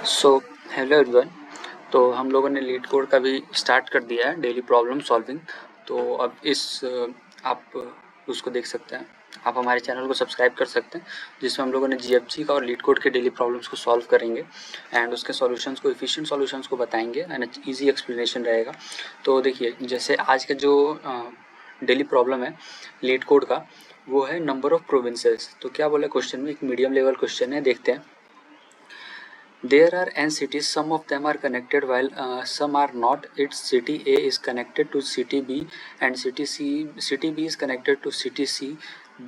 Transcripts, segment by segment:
So hello everyone. तो हम लोगों ने लीड कोड का भी स्टार्ट कर दिया है, डेली प्रॉब्लम सॉल्विंग। तो अब आप उसको देख सकते हैं। आप हमारे चैनल को सब्सक्राइब कर सकते हैं, जिसमें हम लोगों ने जीएफजी का और लीड कोड के डेली प्रॉब्लम्स को सॉल्व करेंगे एंड उसके सॉल्यूशंस को, एफिशिएंट सॉल्यूशंस को बताएंगे एंड इजी एक्सप्लेनेशन रहेगा। तो देखिए, जैसे आज का जो डेली प्रॉब्लम है लीड कोड का, वो है नंबर ऑफ प्रोविंसेस। तो क्या बोला क्वेश्चन में, एक मीडियम लेवल क्वेश्चन है, देखते हैं। There are n cities, some of them are connected while some are not. Its city A is connected to city B and city B is connected to city C.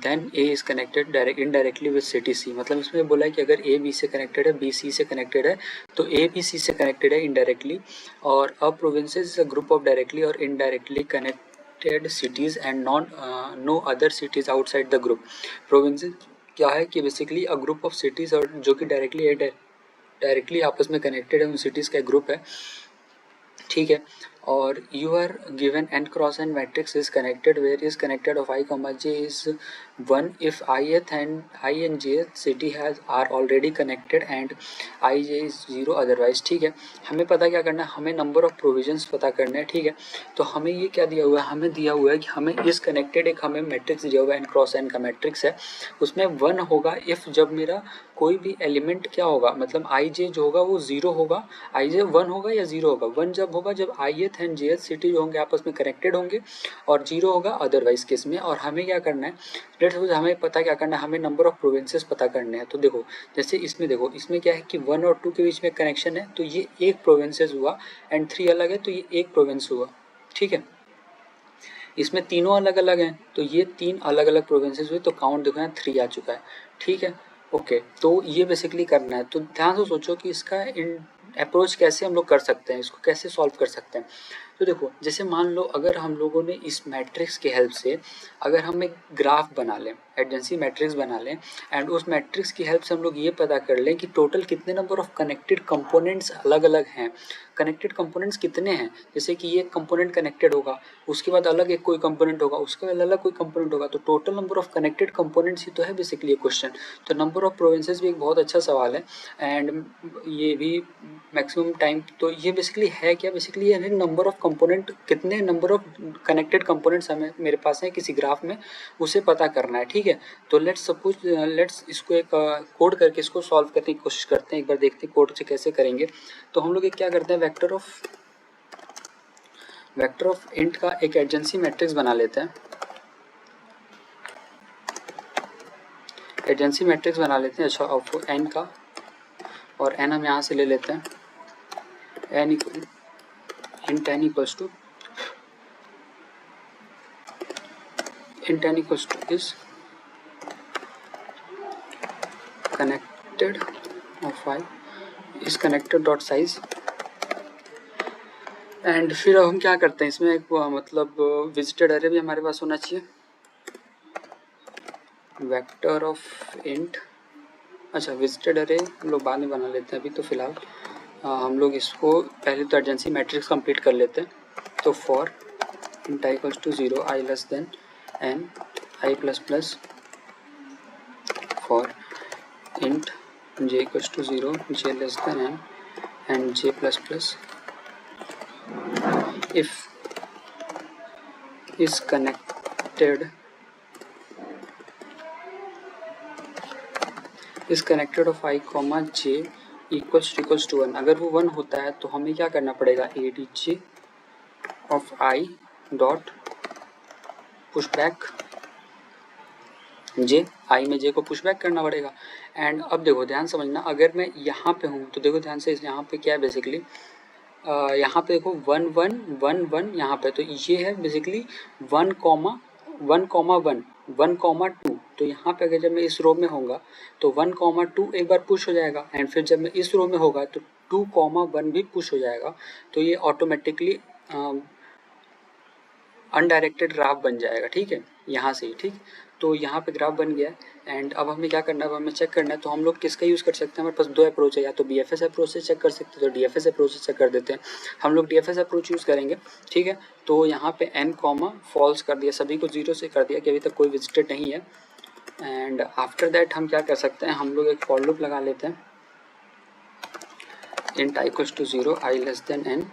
Then A is connected indirectly with city C. मतलब इसमें बोला है कि अगर A B से connected है, B C से connected है, तो A B C से connected है indirectly, और a province is a group of directly or indirectly connected cities and no other cities outside the group. Provinces क्या है कि basically a group of cities, और जो कि डायरेक्टली आपस में कनेक्टेड है, उन सिटीज़ का एक ग्रुप है, ठीक है। और you are given N cross N matrix is connected where is connected of I comma J is 1 if I and J city has are already connected and I J is 0 otherwise, ठीक है। हमें पता क्या करना है, हमें number of provisions पता करना है, ठीक है। तो हमें ये क्या दिया हुआ है, हमें दिया हुआ है कि हमें इस कनेक्टेड एक हमें मैट्रिक्स दिया हुआ है, एन क्रॉस एन का मैट्रिक्स है। उसमें 1 होगा इफ़ जब मेरा कोई भी एलिमेंट क्या होगा, मतलब आई जे जो होगा वो 0 होगा, आई जे 1 होगा या 0 होगा। 1 जब होगा जब आई एथ एंड जे एथ सिटी जो होंगे आपस में कनेक्टेड होंगे, और 0 होगा अदरवाइज केस में। और हमें क्या करना है, लेट्स सपोज हमें पता क्या करना है, हमें नंबर ऑफ प्रोविंसेस पता करने हैं। तो देखो, जैसे इसमें देखो, इसमें क्या है कि 1 और 2 के बीच में कनेक्शन है, तो ये एक प्रोविंसेस हुआ, एंड 3 अलग है तो ये एक प्रोविंस हुआ, ठीक है। इसमें तीनों अलग अलग हैं, तो ये 3 अलग अलग प्रोविंसेस हुए, तो काउंट देखो यहाँ 3 आ चुका है, ठीक है। ओके, तो ये बेसिकली करना है। तो ध्यान से सोचो कि इसका अप्रोच कैसे हम लोग कर सकते हैं, इसको कैसे सॉल्व कर सकते हैं। तो देखो, जैसे मान लो अगर हम लोगों ने इस मैट्रिक्स की हेल्प से अगर हम एक ग्राफ बना लें, एडजेंसी मैट्रिक्स बना लें, एंड उस मैट्रिक्स की हेल्प से हम लोग ये पता कर लें कि टोटल कितने नंबर ऑफ कनेक्टेड कंपोनेंट्स अलग अलग हैं, कनेक्टेड कंपोनेंट्स कितने हैं। जैसे कि ये कंपोनेंट कनेक्टेड होगा, उसके बाद अलग एक कोई कंपोनेंट होगा, उसके बाद अलग कोई कंपोनेंट होगा, तो total number of connected components ही तो है बेसिकली ये क्वेश्चन। तो नंबर ऑफ प्रोविंसेस भी एक बहुत अच्छा सवाल है, एंड ये भी मैक्सिमम टाइम, तो ये बेसिकली है क्या, बेसिकली ये नंबर ऑफ कंपोनेंट, कितने नंबर ऑफ कनेक्टेड कंपोनेंट्स हमें मेरे पास है किसी ग्राफ में, उसे पता करना है, ठीक है। तो लेट्स इसको एक कोड करके इसको सॉल्व करने की कोशिश करते हैं, एक बार देखते हैं कोड से कैसे करेंगे। तो हम लोग क्या करते हैं, वेक्टर ऑफ इंट का एक एडजेंसी मैट्रिक्स बना लेते हैं, एडजेंसी मैट्रिक्स बना लेते हैं, अच्छा, ऑफ एन का, और एन हम यहाँ से ले लेते हैं, N int N equals to is connected of I is connected dot size. And फिर हम क्या करते हैं, इसमें एक मतलब विजिटेड अरे भी हमारे पास होना चाहिए, वेक्टर ऑफ इंट, अच्छा विजिटेड अरे हम लोग बाद में बना लेते हैं, अभी तो फिलहाल हम लोग इसको पहले तो एडजेंसी मैट्रिक्स कंप्लीट कर लेते हैं। तो for int I equals to 0 I less than N I plus plus, for int j equals to 0 j less than n and j plus plus if is connected of I comma j equals to 1। अगर वो 1 होता है तो हमें क्या करना पड़ेगा, adj of I dot push back j, आई में j को पुश बैक करना पड़ेगा। एंड अब देखो ध्यान समझना, अगर मैं यहाँ पे हूँ तो देखो ध्यान से, यहाँ पे क्या है बेसिकली, यहाँ पे देखो 1 1 1 1 यहाँ पे, तो ये है बेसिकली 1 कॉमा 1 कॉमा 1 1 कॉमा 2। तो यहाँ पे अगर जब मैं इस रो में होगा तो 1 कॉमा 2 एक बार पुश हो जाएगा, एंड फिर जब मैं इस रो में होगा तो 2 कॉमा 1 भी पुश हो जाएगा। तो ये ऑटोमेटिकली अनडायरेक्टेड ग्राफ बन जाएगा, ठीक है, यहाँ से ही, ठीक। तो यहाँ पे ग्राफ बन गया है। एंड अब हमें क्या करना है, अब हमें चेक करना है, तो हम लोग किसका यूज़ कर सकते हैं, हमारे पास 2 अप्रोच है, या तो BFS अप्रोच से चेक कर सकते हैं, तो DFS अप्रोच से चेक कर देते हैं। हम लोग DFS अप्रोच यूज़ करेंगे, ठीक है। तो यहाँ पे n कॉमा फॉल्स कर दिया, सभी को 0 से कर दिया कि अभी तक कोई विजिटेड नहीं है। एंड आफ्टर दैट हम क्या कर सकते हैं, हम लोग एक फॉर लूप लगा लेते हैं, int I equals to 0, I less than N,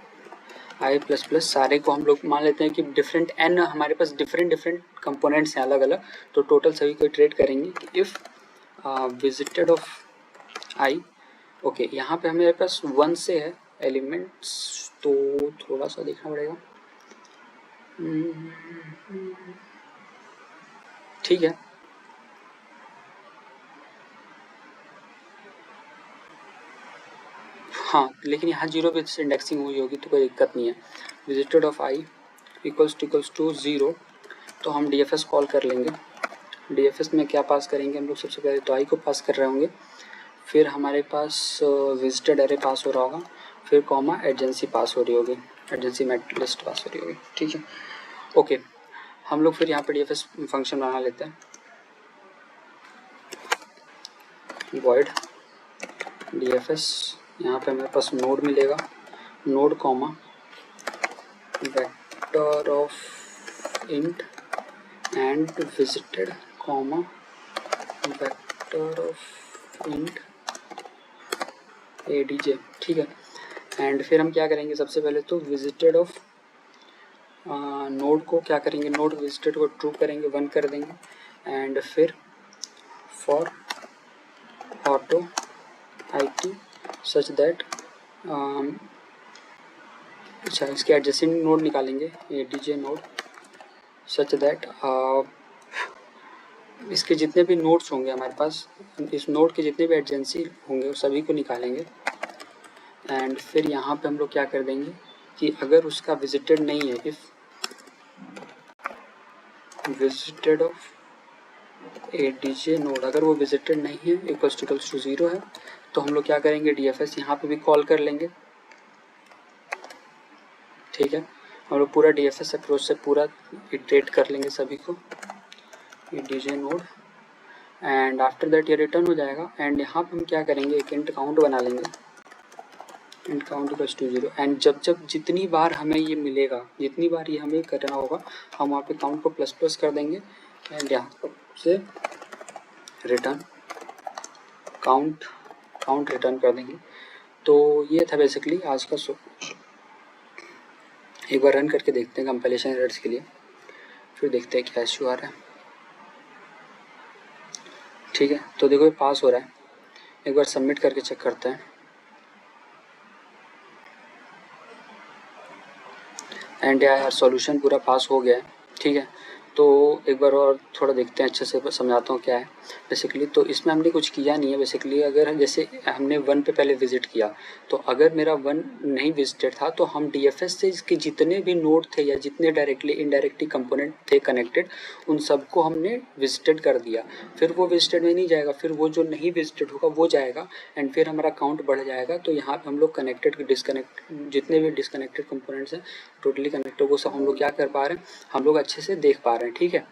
I plus plus, सारे को हम लोग मान लेते हैं कि डिफरेंट एन, हमारे पास डिफरेंट कंपोनेंट्स हैं अलग अलग, तो टोटल सभी को इटरेट करेंगे कि if visited of I, okay यहाँ पे हमारे पास 1 से है एलिमेंट्स, तो थोड़ा सा देखना पड़ेगा, ठीक है। हाँ लेकिन यहाँ 0 पे से इंडेक्सिंग हुई होगी तो कोई दिक्कत नहीं है। Visited of I equals to 0, तो हम DFS कॉल कर लेंगे। DFS में क्या पास करेंगे हम लोग, सबसे पहले तो आई को पास कर रहे होंगे, फिर हमारे पास विजिटेड एरे पास हो रहा होगा, फिर कॉमा एडजेंसी पास हो रही होगी, एडजेंसी मैट लिस्ट पास हो रही होगी, ठीक है। ओके हम लोग फिर यहाँ पे DFS फंक्शन बना लेते हैं, वॉइड DFS, यहाँ पे हमारे पास नोड मिलेगा, node comma vector of int and visited comma vector of int ADJ, ठीक है। एंड फिर हम क्या करेंगे, सबसे पहले तो विजिटेड ऑफ नोड को क्या करेंगे, नोड विजिटेड को ट्रू करेंगे, 1 कर देंगे, एंड फिर for auto IT such that, अच्छा इसके एडजेसेंट नोड निकालेंगे, ADJ नोड सच दैट इसके जितने भी नोड्स होंगे हमारे पास, इस नोड के जितने भी एडजेंसी होंगे उस सभी को निकालेंगे। एंड फिर यहाँ पे हम लोग क्या कर देंगे कि अगर उसका विजिटेड नहीं है, if visited of ADJ node, अगर वो विजिटेड नहीं है, इक्वल्स टू 0 है, तो हम लोग क्या करेंगे, DFS यहाँ पे भी कॉल कर लेंगे, ठीक है। हम लोग पूरा DFS अप्रोच से पूरा इटरेट कर लेंगे सभी को, ADJ node, and after that ये रिटर्न हो जाएगा। एंड यहाँ पे हम क्या करेंगे, एक इंट काउंट बना लेंगे, int count equals to 0, and जब जितनी बार हमें ये मिलेगा, जितनी बार ये हमें करना होगा, हम वहाँ पे काउंट को प्लस प्लस कर देंगे, एंड यहाँ से रिटर्न काउंट रिटर्न कर देंगे। तो ये था बेसिकली आज का शो। एक बार रन करके देखते हैं कंपाइलेशन एरर्स के लिए, फिर देखते हैं क्या इशू आ रहा है, ठीक है। तो देखो ये पास हो रहा है, एक बार सबमिट करके चेक करते हैं, एंड यार सॉल्यूशन पूरा पास हो गया है, ठीक है। तो एक बार और थोड़ा देखते हैं, अच्छे से समझाता हूँ क्या है बेसिकली। तो इसमें हमने कुछ किया नहीं है बेसिकली, अगर जैसे हमने 1 पे पहले विजिट किया, तो अगर मेरा 1 नहीं विजिटेड था तो हम DFS से इसके जितने भी नोड थे या जितने डायरेक्टली इनडायरेक्टली कंपोनेंट थे कनेक्टेड, उन सबको हमने विजिटेड कर दिया। फिर वो विजिटेड में नहीं जाएगा, फिर वो जो नहीं विजिटेड होगा वो जाएगा, एंड फिर हमारा काउंट बढ़ जाएगा। तो यहाँ पे हम लोग कनेक्टेड डिसकनेक्ट, जितने भी डिसकनेक्टेड कंपोनेंट्स हैं टोटली कनेक्टेड, वो सब हम लोग क्या कर पा रहे हैं, हम लोग अच्छे से देख पा रहे हैं, ठीक है।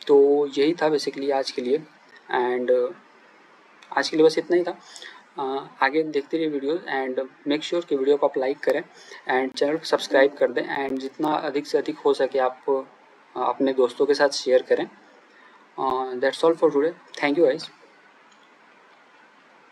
तो यही था बेसिकली आज के लिए, एंड आज के लिए बस इतना ही था। आगे देखते रहिए वीडियो, एंड मेक श्योर कि वीडियो को आप लाइक करें एंड चैनल को सब्सक्राइब कर दें, एंड जितना अधिक से अधिक हो सके आप अपने दोस्तों के साथ शेयर करें। That's all for today, thank you guys.